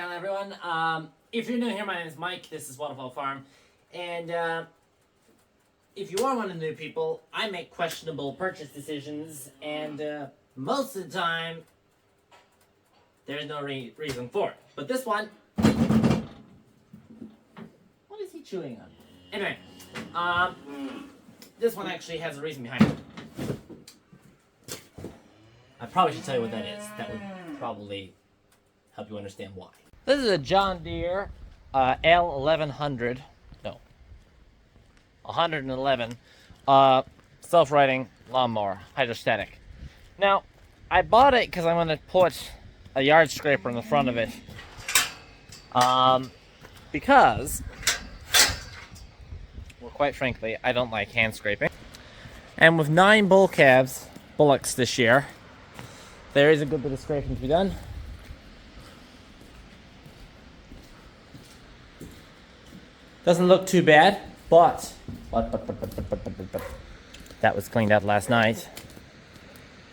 channel, everyone. If you're new here, my name is Mike. This is Waterfall Farm. And if you are one of the new people, I make questionable purchase decisions. And most of the time, there's no reason for it. But this one... What is he chewing on? Anyway, this one actually has a reason behind it. I probably should tell you what that is. That would probably help you understand why. This is a John Deere L1100, no, 111 self-riding lawnmower, hydrostatic. Now, I bought it because I'm going to put a yard scraper in the front of it. Because, well, quite frankly, I don't like hand scraping. And with 9 bullocks this year, there is a good bit of scraping to be done. Doesn't look too bad, but that was cleaned out last night.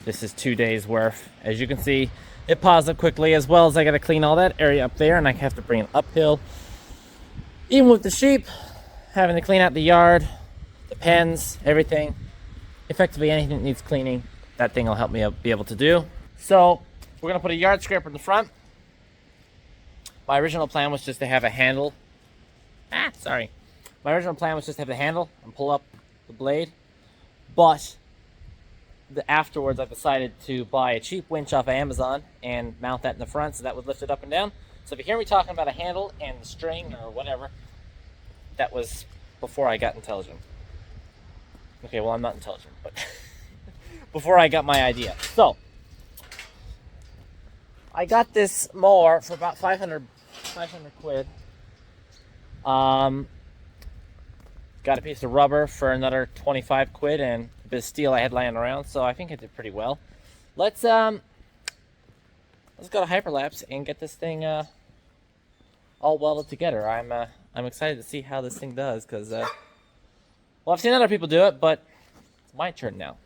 This is 2 days worth. As you can see, it paused up quickly, as well as I got to clean all that area up there, and I have to bring it uphill. Even with the sheep, having to clean out the yard, the pens, everything. Effectively anything that needs cleaning, that thing will help me be able to do. So, we're going to put a yard scraper in the front. My original plan was just to have a handle. My original plan was just to have the handle and pull up the blade. But, afterwards I decided to buy a cheap winch off of Amazon and mount that in the front so that would lift it up and down. So if you hear me talking about a handle and the string or whatever, that was before I got intelligent. Okay, well, I'm not intelligent, but before I got my idea. So, I got this mower for about 500 quid. Got a piece of rubber for another 25 quid and a bit of steel I had laying around, so I think I did pretty well. Let's go to hyperlapse and get this thing all welded together. I'm excited to see how this thing does, because well, I've seen other people do it, but it's my turn now.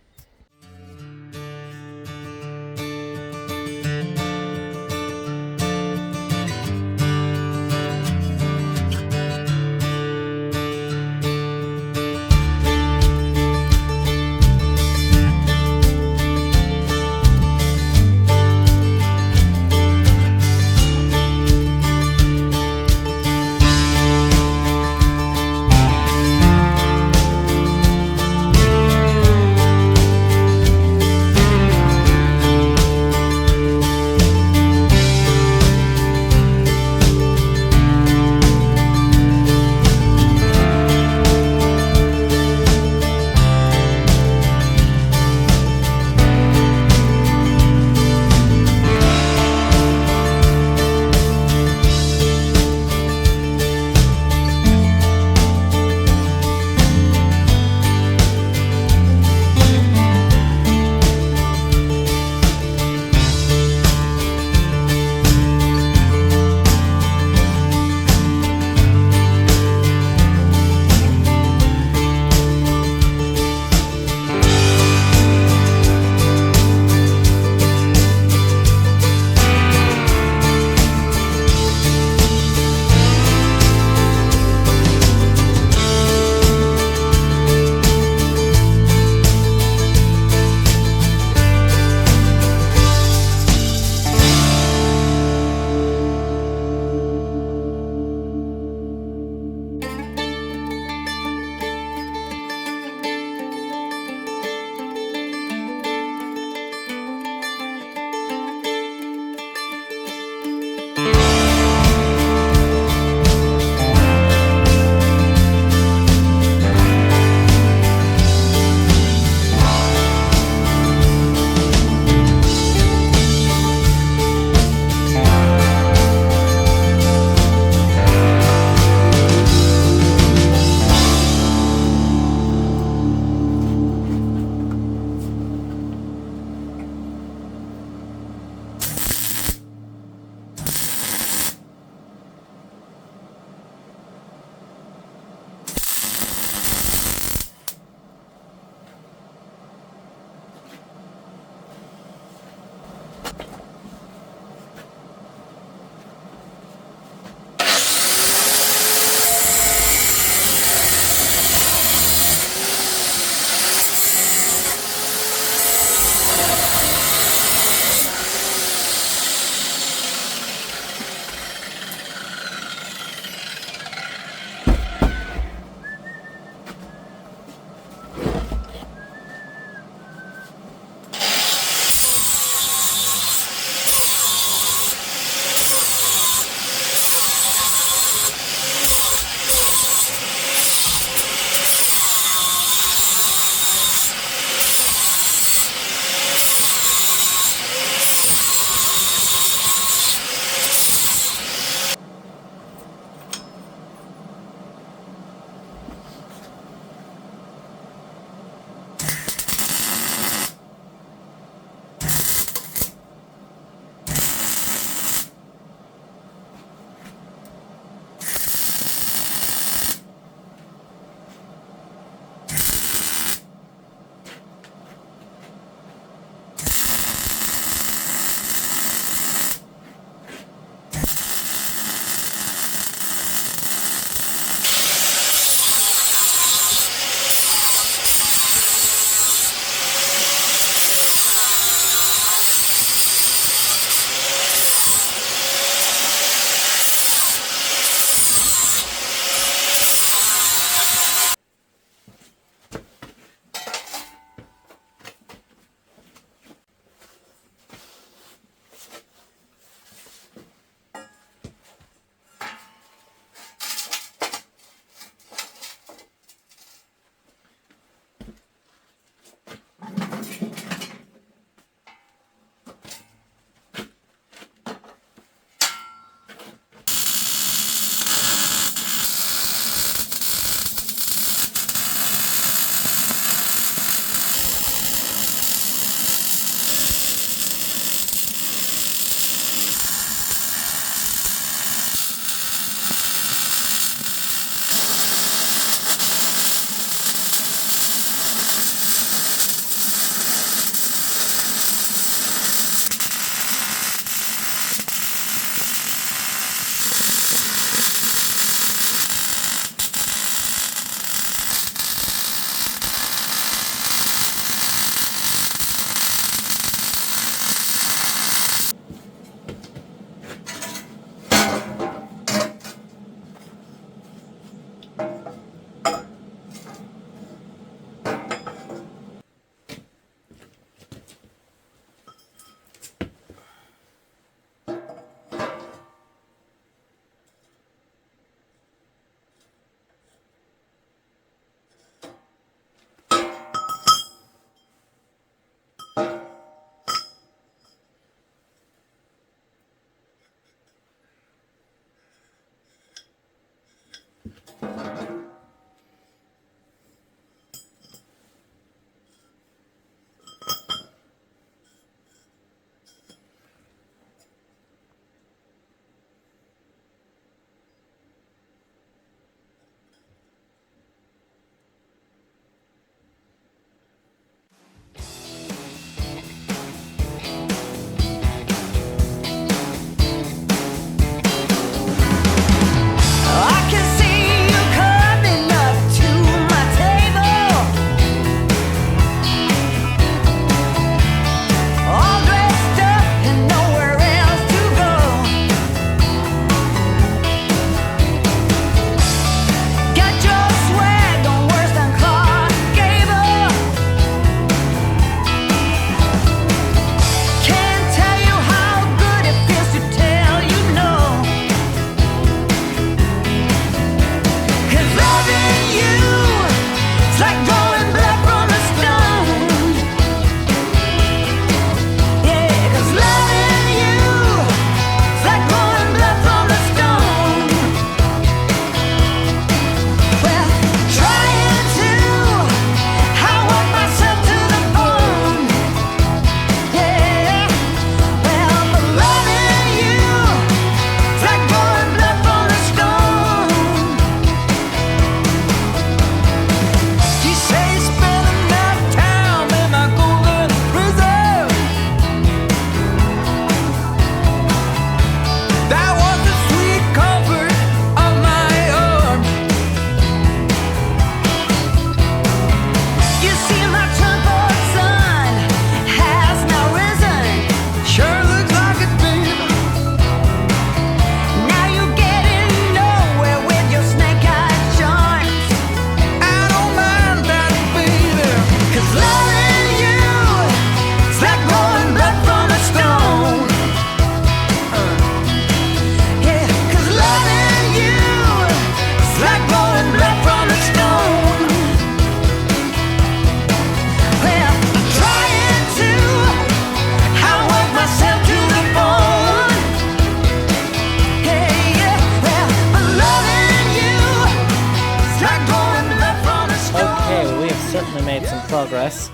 progress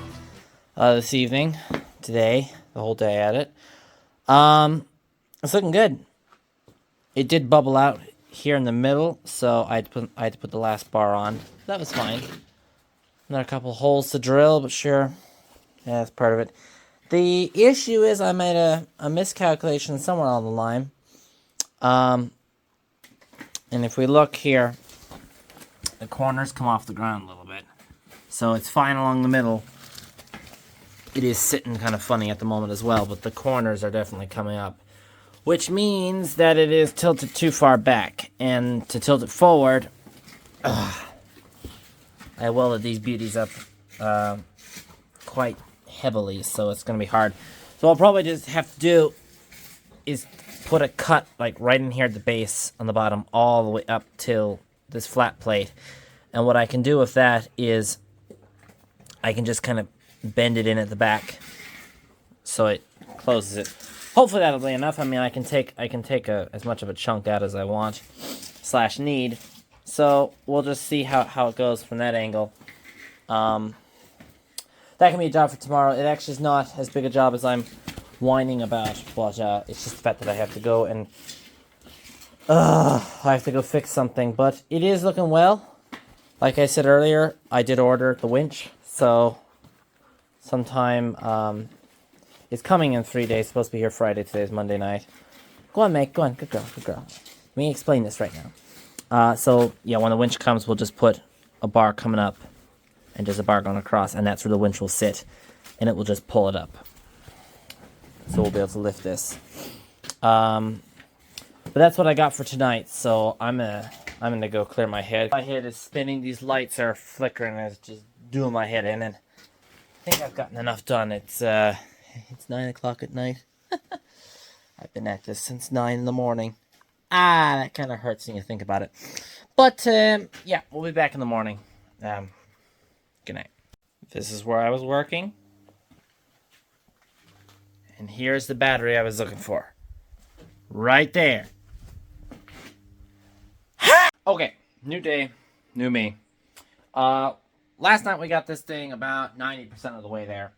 this evening, today, the whole day at it. It's looking good. It did bubble out here in the middle, so I had to put the last bar on. That was fine. Another couple holes to drill, but sure, yeah, that's part of it. The issue is I made a miscalculation somewhere along the line. And if we look here, the corners come off the ground a little bit. So it's fine along the middle. It is sitting kind of funny at the moment as well, but the corners are definitely coming up. Which means that it is tilted too far back. And to tilt it forward, I welded these beauties up quite heavily, so it's going to be hard. So I'll probably just have to do is put a cut like right in here at the base on the bottom all the way up till this flat plate. And what I can do with that is I can just kind of bend it in at the back so it closes it. Hopefully that'll be enough. I mean, I can take as much of a chunk out as I want / need. So we'll just see how it goes from that angle. That can be a job for tomorrow. It actually is not as big a job as I'm whining about, but it's just the fact that I have to go and I have to go fix something. But it is looking well. Like I said earlier, I did order the winch, so sometime it's coming in 3 days. It's supposed to be here Friday. Today's Monday night. Go on, mate. Go on. Good girl. Good girl. Let me explain this right now. So yeah, when the winch comes, we'll just put a bar coming up and just a bar going across, and that's where the winch will sit, and it will just pull it up. So we'll be able to lift this. But that's what I got for tonight. So I'm gonna go clear my head. My head is spinning. These lights are flickering. And it's just doing my head in. And I think I've gotten enough done. It's 9 o'clock at night. I've been at this since 9 in the morning. That kind of hurts when you think about it. But yeah, we'll be back in the morning. Good night. This is where I was working. And here's the battery I was looking for. Right there. Okay, new day, new me. Last night we got this thing about 90% of the way there.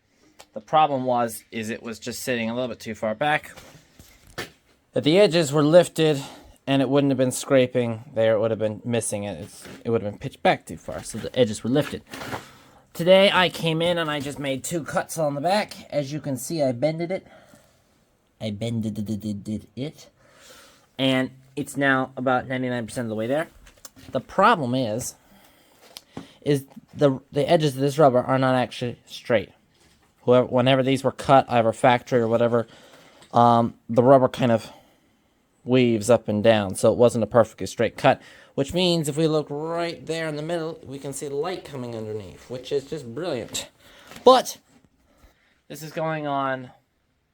The problem is it was just sitting a little bit too far back. That the edges were lifted and it wouldn't have been scraping there. It would have been missing it. It would have been pitched back too far, so the edges were lifted. Today I came in and I just made 2 cuts on the back. As you can see, I bended it. And it's now about 99% of the way there. The problem is the edges of this rubber are not actually straight. Whenever these were cut, either factory or whatever, the rubber kind of weaves up and down, so it wasn't a perfectly straight cut. Which means if we look right there in the middle, we can see the light coming underneath, which is just brilliant. But this is going on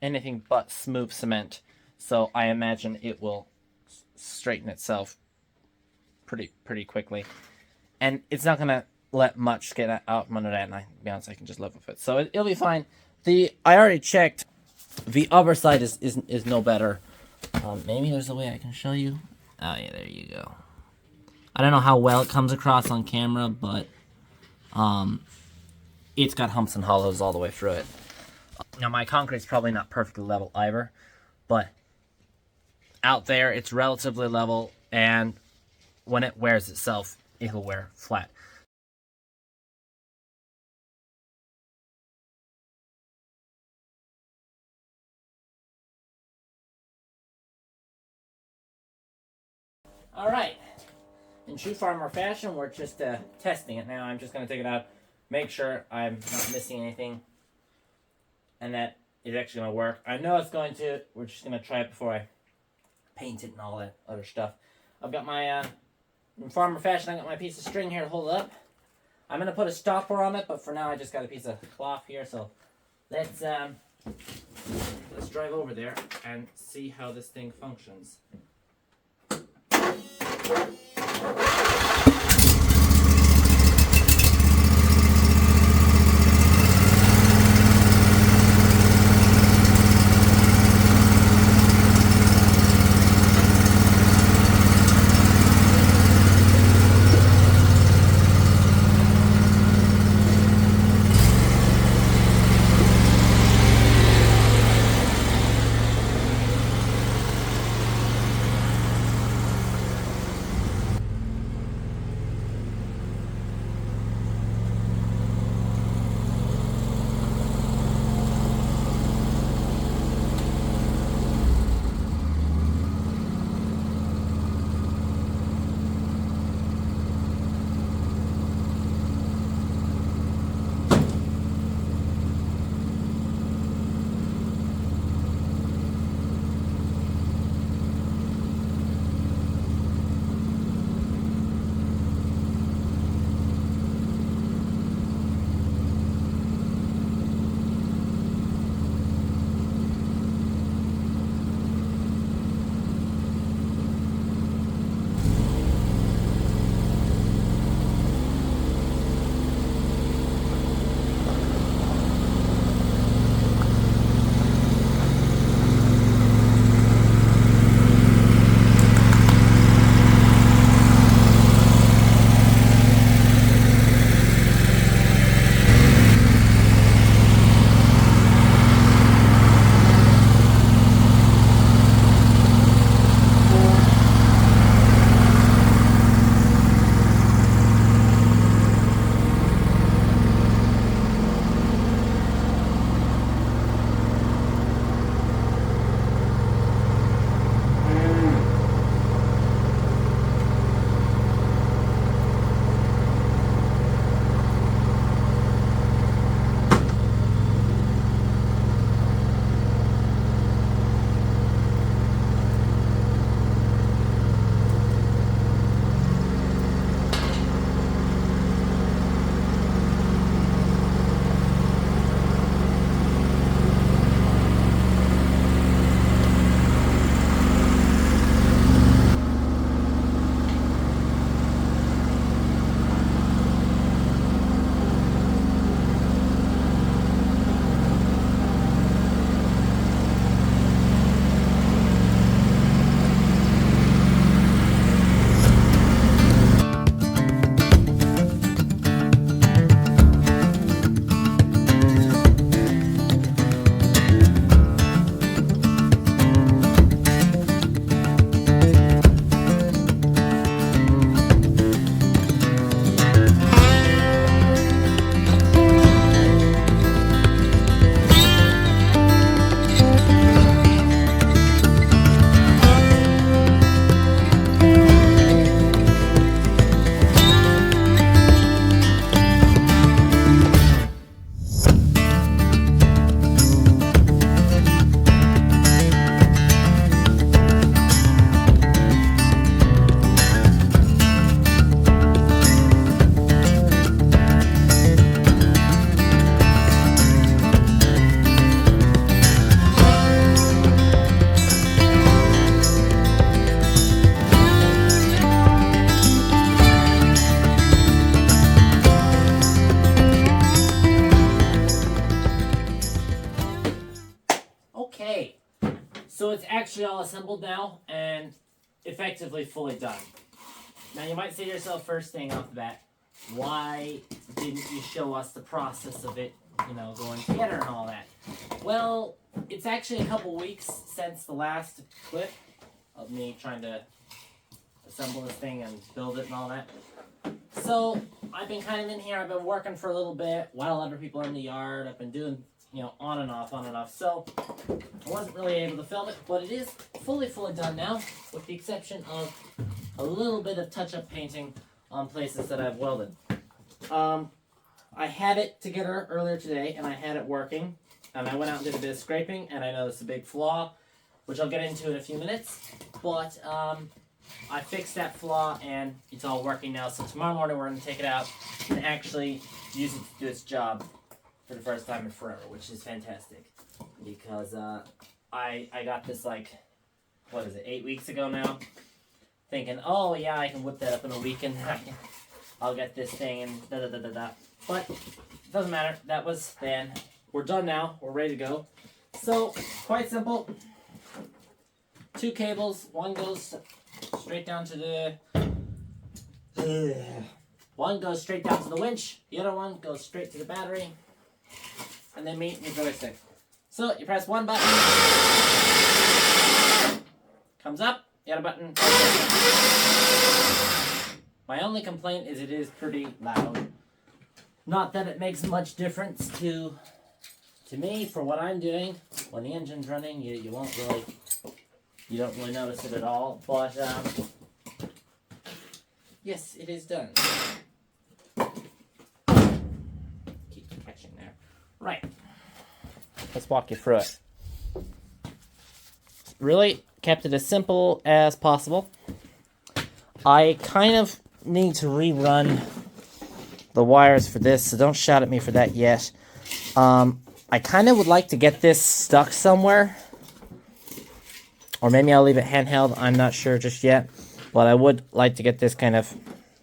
anything but smooth cement, so I imagine it will straighten itself pretty quickly. And it's not going to let much get out from under that, and to be honest, I can just live with it. So it'll be fine. I already checked. The other side is no better. Maybe there's a way I can show you. Oh yeah, there you go. I don't know how well it comes across on camera, but it's got humps and hollows all the way through it. Now my concrete's probably not perfectly level either, but out there it's relatively level, and when it wears itself, it'll wear flat. All right. In true farmer fashion, we're just testing it now. I'm just going to take it out, make sure I'm not missing anything, and that it's actually going to work. I know it's going to. We're just going to try it before I paint it and all that other stuff. I've got my, in farmer fashion, I got my piece of string here to hold it up. I'm going to put a stopper on it, but for now I just got a piece of cloth here, so let's drive over there and see how this thing functions. So it's actually all assembled now and effectively fully done. Now you might say to yourself first thing off the bat, why didn't you show us the process of it, you know, going together and all that? Well, it's actually a couple weeks since the last clip of me trying to assemble this thing and build it and all that. So I've been kind of in here, I've been working for a little bit while other people are in the yard. I've been doing, you know, on and off. So I wasn't really able to film it, but it is fully done now, with the exception of a little bit of touch-up painting on places that I've welded. I had it together earlier today, and I had it working, and I went out and did a bit of scraping, and I noticed a big flaw, which I'll get into in a few minutes, but I fixed that flaw, and it's all working now. So tomorrow morning we're going to take it out and actually use it to do its job for the first time in forever, which is fantastic, because I got this, like, what is it, 8 weeks ago now, thinking, oh yeah, I can whip that up in a week and I'll get this thing and da-da-da-da-da. But it doesn't matter. That was then. We're done now. We're ready to go. So, quite simple. 2 cables. One goes straight down to the... One goes straight down to the winch. The other one goes straight to the battery. And then meet your joystick. So, you press one button. Comes up. The other button. My only complaint is it is pretty loud. Not that it makes much difference to me for what I'm doing. When the engine's running, you don't really notice it at all. But yes, it is done. Keep catching there. Right. Let's walk you through it. Really kept it as simple as possible. I kind of need to rerun the wires for this, so don't shout at me for that yet. I kind of would like to get this stuck somewhere, or maybe I'll leave it handheld. I'm not sure just yet, but I would like to get this kind of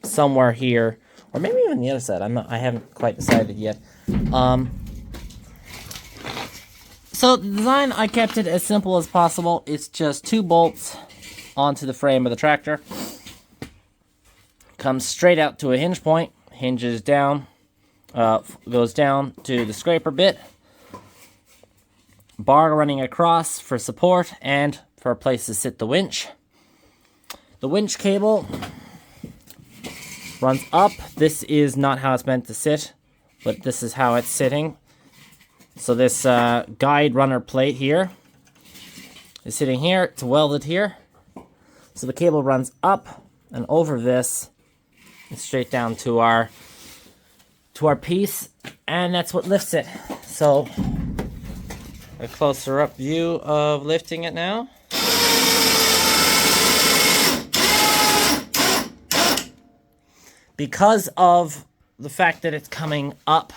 somewhere here, or maybe even the other side. I haven't quite decided yet. So the design, I kept it as simple as possible. It's just 2 bolts onto the frame of the tractor. Comes straight out to a hinge point. Hinges down, goes down to the scraper bit. Bar running across for support and for a place to sit the winch. The winch cable runs up. This is not how it's meant to sit, but this is how it's sitting. So this guide runner plate here is sitting here. It's welded here. So the cable runs up and over this and straight down to our piece, and that's what lifts it. So a closer up view of lifting it now. Because of the fact that it's coming up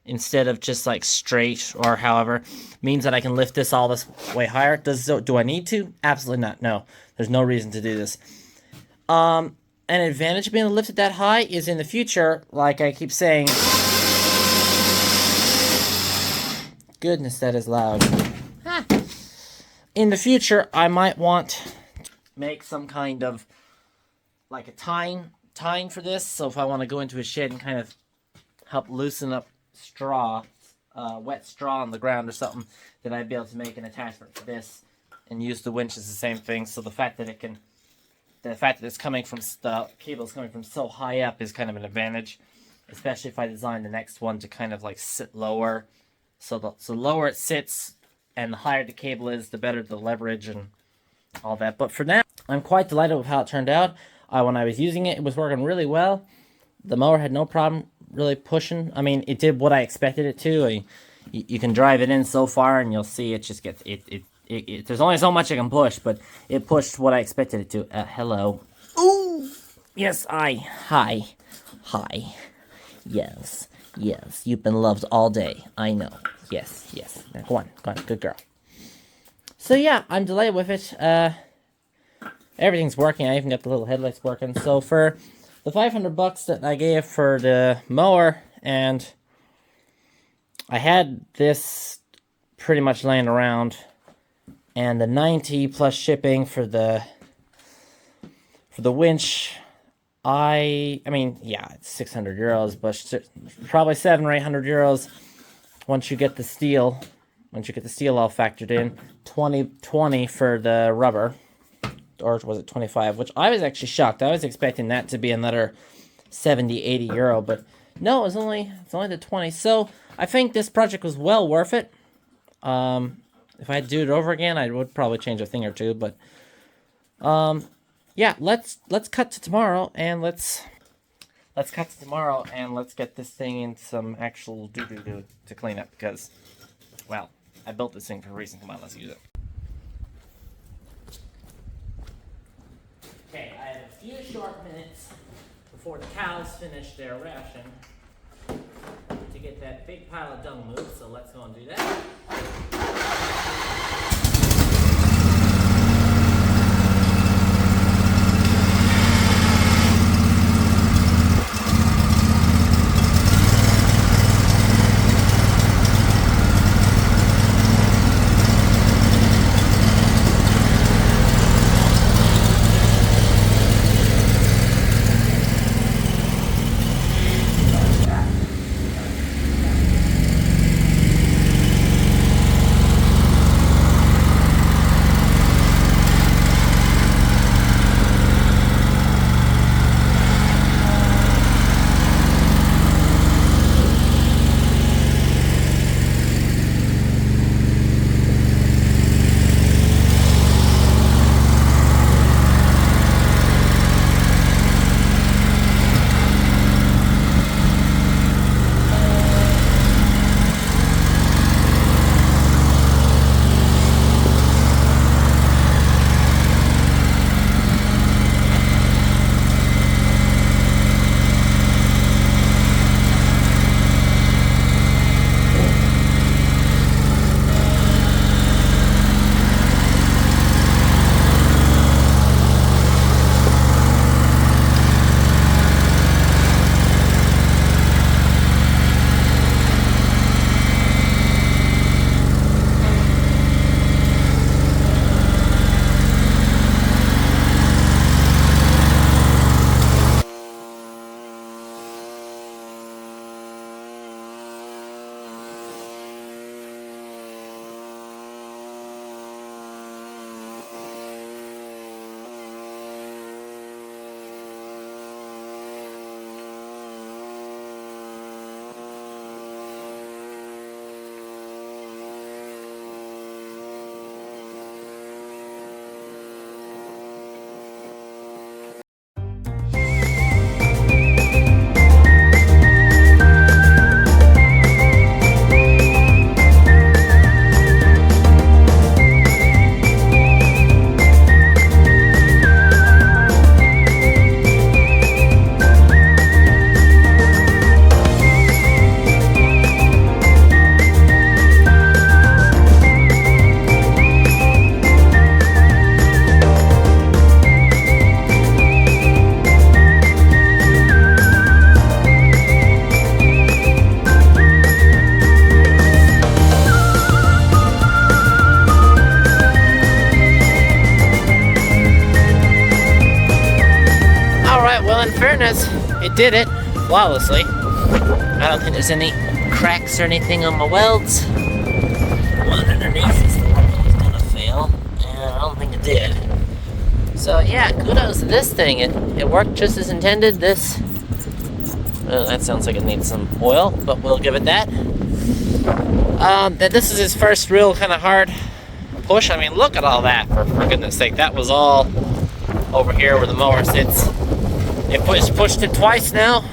instead of just like straight or however, means that I can lift this all this way higher. Do I need to? Absolutely not. No, there's no reason to do this. An advantage of being able to lift it that high is in the future, like I keep saying. Goodness, that is loud. Ah. In the future, I might want to make some kind of like a tying for this. So if I want to go into a shed and kind of help loosen up straw, wet straw on the ground or something, then I'd be able to make an attachment for this and use the winch as the same thing. So the fact that it's coming from the cable's coming from so high up is kind of an advantage, especially if I design the next one to kind of like sit lower. So the lower it sits and the higher the cable is, the better the leverage and all that. But for now, I'm quite delighted with how it turned out. When I was using it, it was working really well. The mower had no problem really pushing. I mean, it did what I expected it to. You can drive it in so far and you'll see it just gets there's only so much I can push, but it pushed what I expected it to. Hello. Ooh. Yes, hi. Yes, you've been loved all day. I know. Yes. Now, go on, good girl. So yeah, I'm delighted with it. Everything's working. I even got the little headlights working. So for the $500 that I gave for the mower, and I had this pretty much laying around and the 90 plus shipping for the winch. I mean, yeah, it's 600 euros, but probably 700 or 800 euros once you get the steel. Once you get the steel all factored in. 20 for the rubber, or was it 25? Which I was actually shocked. I was expecting that to be another 70, 80 euro, but no, it's only the 20. So I think this project was well worth it. If I do it over again, I would probably change a thing or two, but yeah, let's cut to tomorrow, and let's get this thing into some actual doo-doo-doo to clean up, because, well, I built this thing for a reason. Come on, let's use it. Okay, I have a few short minutes before the cows finish their ration to get that big pile of dung moved, so let's go and do that. It did it flawlessly. I don't think there's any cracks or anything on my welds. One underneath is the one that was gonna fail, and I don't think it did. So yeah, kudos to this thing. It worked just as intended. This, that sounds like it needs some oil, but we'll give it that. That this is his first real kind of hard push. I mean, look at all that, for goodness sake. That was all over here where the mower sits. It pushed it twice now.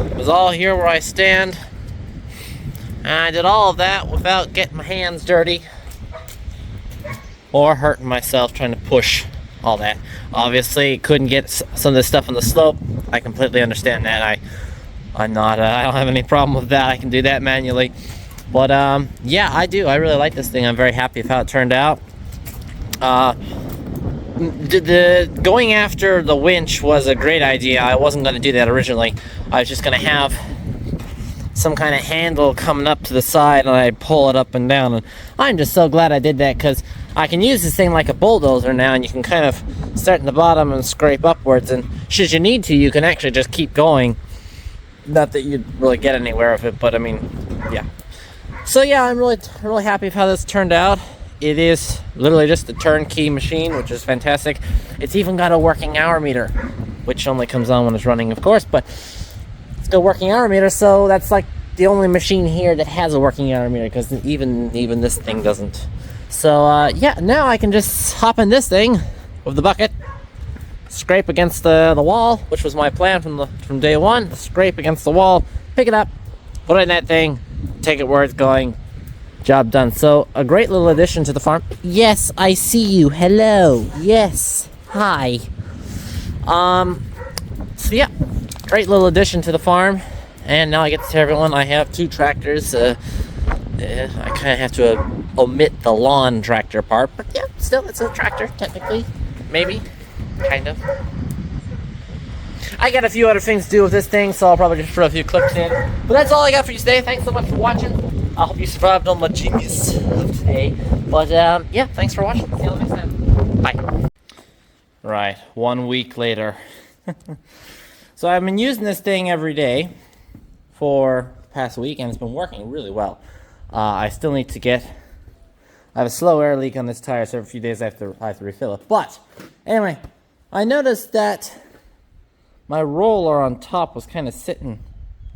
It was all here where I stand. And I did all of that without getting my hands dirty or hurting myself trying to push all that. Obviously, couldn't get some of this stuff on the slope. I completely understand that. I don't have any problem with that. I can do that manually. But yeah, I do. I really like this thing. I'm very happy with how it turned out. The going after the winch was a great idea. I wasn't going to do that originally. I was just going to have some kind of handle coming up to the side, and I pull it up and down. And I'm just so glad I did that, because I can use this thing like a bulldozer now, and you can kind of start in the bottom and scrape upwards, and should you need to, you can actually just keep going. Not that you'd really get anywhere with it, but I mean, yeah. So yeah, I'm really happy with how this turned out. It is literally just a turnkey machine, which is fantastic. It's even got a working hour meter, which only comes on when it's running, of course, but it's got a working hour meter, so that's like the only machine here that has a working hour meter, because even this thing doesn't. So yeah, now I can just hop in this thing with the bucket, scrape against the wall, which was my plan from day one. Scrape against the wall, pick it up, put it in that thing, take it where it's going. Job done. So a great little addition to the farm. Yes, I see you. Hello. Yes. Hi. So yeah, great little addition to the farm. And now I get to tell everyone I have 2 tractors. I kind of have to omit the lawn tractor part, but yeah, still it's a tractor technically, maybe, kind of. I got a few other things to do with this thing, so I'll probably just throw a few clips in. But that's all I got for you today. Thanks so much for watching. I hope you survived on my genius of today. But yeah, thanks for watching. See you next time. Bye. Right, 1 week later. So I've been using this thing every day for the past week, and it's been working really well. I still need to I have a slow air leak on this tire, so every few days I have to refill it. But anyway, I noticed that my roller on top was kind of sitting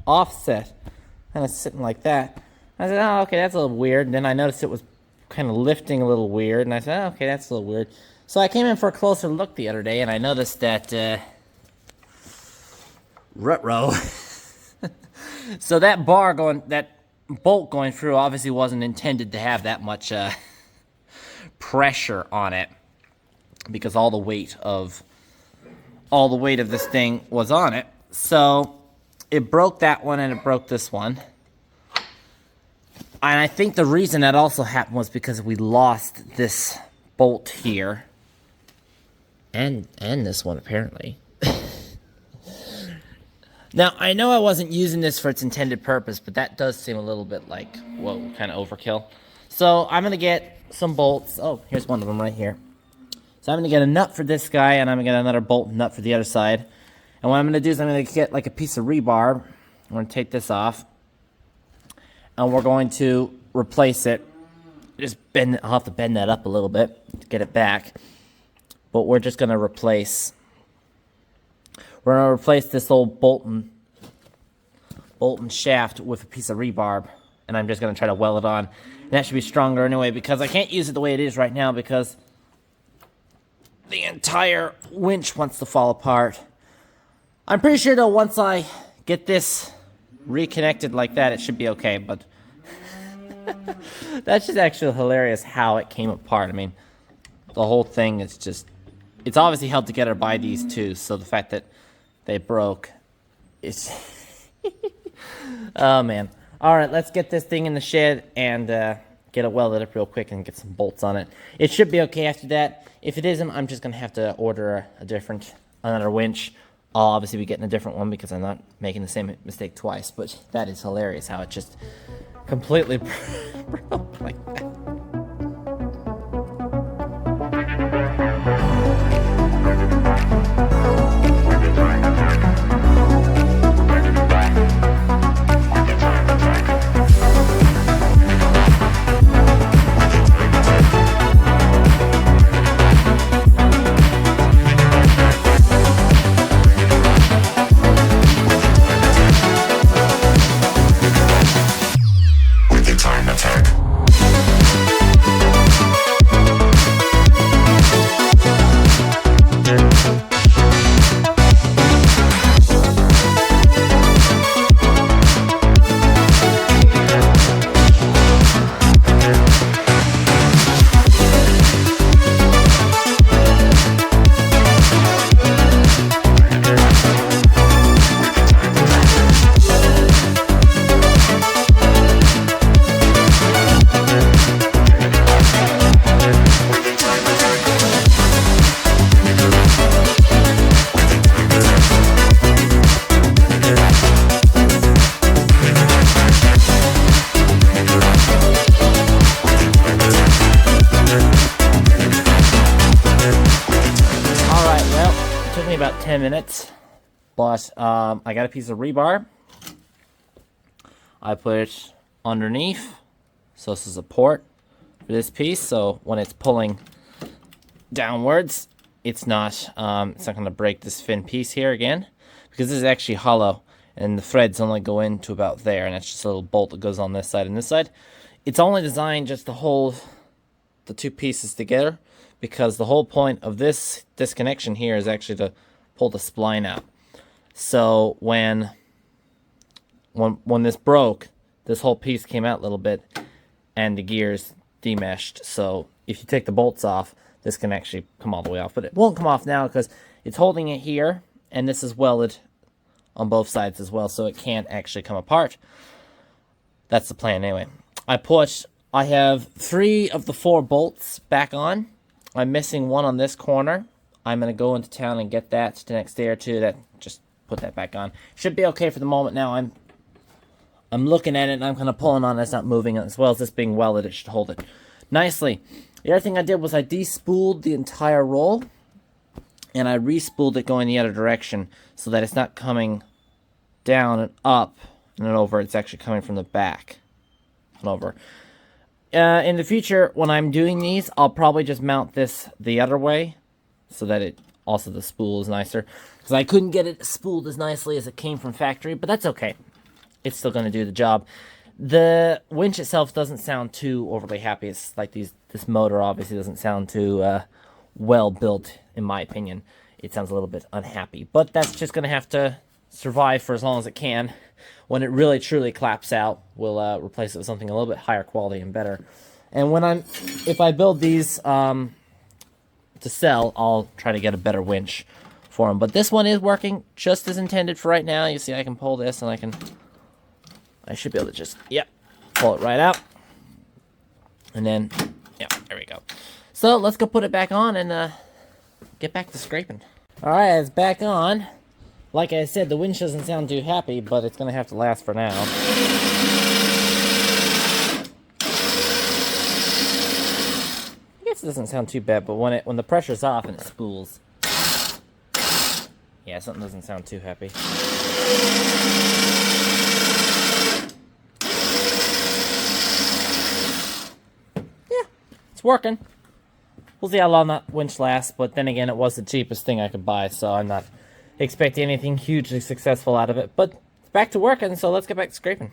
offset, kind of sitting like that. I said, oh, okay, that's a little weird. And then I noticed it was kind of lifting a little weird, and I said, oh, okay, that's a little weird. So I came in for a closer look the other day, and I noticed that rut-row. So that bolt going through obviously wasn't intended to have that much pressure on it, because all the weight of this thing was on it. So it broke that one, and it broke this one. And I think the reason that also happened was because we lost this bolt here. And this one, apparently. Now, I know I wasn't using this for its intended purpose, but that does seem a little bit like, whoa, kind of overkill. So I'm going to get some bolts. Oh, here's one of them right here. So I'm going to get a nut for this guy, and I'm going to get another bolt and nut for the other side. And what I'm going to do is I'm going to get like a piece of rebar. I'm going to take this off. And we're going to replace it. Just bend it. I'll have to bend that up a little bit to get it back. But we're just going to replace... We're going to replace this old bolt and shaft with a piece of rebar. And I'm just going to try to weld it on. And that should be stronger anyway, because I can't use it the way it is right now, because the entire winch wants to fall apart. I'm pretty sure, though, once I get this reconnected like that, it should be okay. But that's just actually hilarious how it came apart. I mean, the whole thing is just... It's obviously held together by these two, so the fact that they broke is... Oh, man. All right, let's get this thing in the shed and get it welded up real quick and get some bolts on it. It should be okay after that. If it isn't, I'm just going to have to order another winch. I'll obviously be getting a different one because I'm not making the same mistake twice, but that is hilarious how it just completely broke like that. Time attack. took me about 10 minutes, but I got a piece of rebar. I put it underneath, so this is a support for this piece, so when it's pulling downwards, it's not going to break this thin piece here again, because this is actually hollow, and the threads only go into about there, and it's just a little bolt that goes on this side and this side. It's only designed just to hold the two pieces together, because the whole point of this connection here is actually to pull the spline out. So when this broke, this whole piece came out a little bit, and the gears demeshed. So if you take the bolts off, this can actually come all the way off, but it won't come off now because it's holding it here, and this is welded on both sides as well, so it can't actually come apart. That's the plan anyway. I have 3 of the 4 bolts back on. I'm missing one on this corner. I'm going to go into town and get that the next day or two. Just put that back on. Should be okay for the moment now. I'm looking at it, and I'm kind of pulling on it. It's not moving. As well as this being welded, it should hold it nicely. The other thing I did was I despooled the entire roll, and I re-spooled it going the other direction so that it's not coming down and up and then over. It's actually coming from the back and over. In the future, when I'm doing these, I'll probably just mount this the other way so that the spool is nicer. Because I couldn't get it spooled as nicely as it came from factory, but that's okay. It's still going to do the job. The winch itself doesn't sound too overly happy. It's like this motor obviously doesn't sound too well built, in my opinion. It sounds a little bit unhappy. But that's just going to have to survive for as long as it can. When it really truly claps out, we'll replace it with something a little bit higher quality and better. And if I build these to sell, I'll try to get a better winch for them. But this one is working just as intended for right now. You see, I can pull this, and I should be able to just, pull it right out. And then, there we go. So let's go put it back on and get back to scraping. All right, it's back on. Like I said, the winch doesn't sound too happy, but it's going to have to last for now. I guess it doesn't sound too bad, but when the pressure's off and it spools, yeah, something doesn't sound too happy. Yeah, it's working. We'll see how long that winch lasts, but then again, it was the cheapest thing I could buy, so I'm not expecting anything hugely successful out of it. But it's back to working, so let's get back to scraping.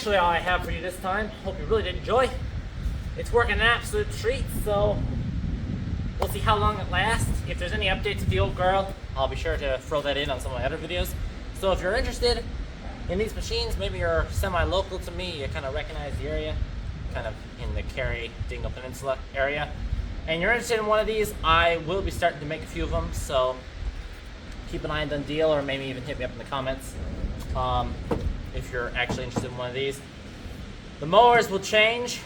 All I have for you this time. Hope you really did enjoy. It's working an absolute treat, so we'll see how long it lasts. If there's any updates with the old girl, I'll be sure to throw that in on some of my other videos. So if you're interested in these machines, maybe you're semi-local to me, you kind of recognize the area, kind of in the Kerry Dingle Peninsula area, and you're interested in one of these, I will be starting to make a few of them, so keep an eye on the deal, or maybe even hit me up in the comments. If you're actually interested in one of these. The mowers will change.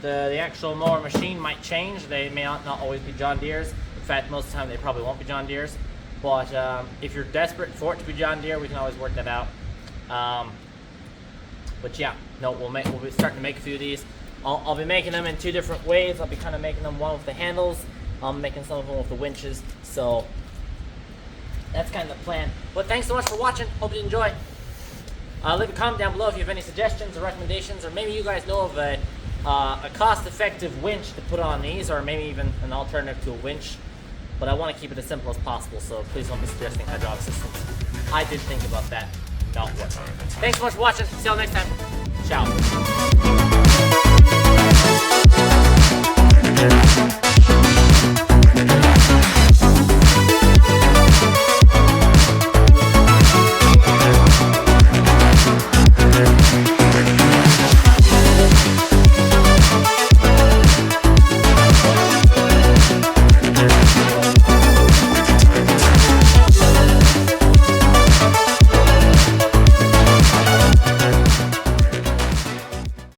The actual mower machine might change. They may not always be John Deere's. In fact, most of the time they probably won't be John Deere's. But if you're desperate for it to be John Deere, we can always work that out. But yeah, no, we'll be starting to make a few of these. I'll be making them in 2 different ways. I'll be kind of making them one with the handles. I'm making some of them with the winches. So that's kind of the plan. But thanks so much for watching. Hope you enjoy. Leave a comment down below if you have any suggestions or recommendations, or maybe you guys know of a a cost-effective winch to put on these, or maybe even an alternative to a winch, but I want to keep it as simple as possible, so please don't be suggesting hydraulic systems. I did think about that, not working. Thanks so much for watching. See you all next time. Ciao.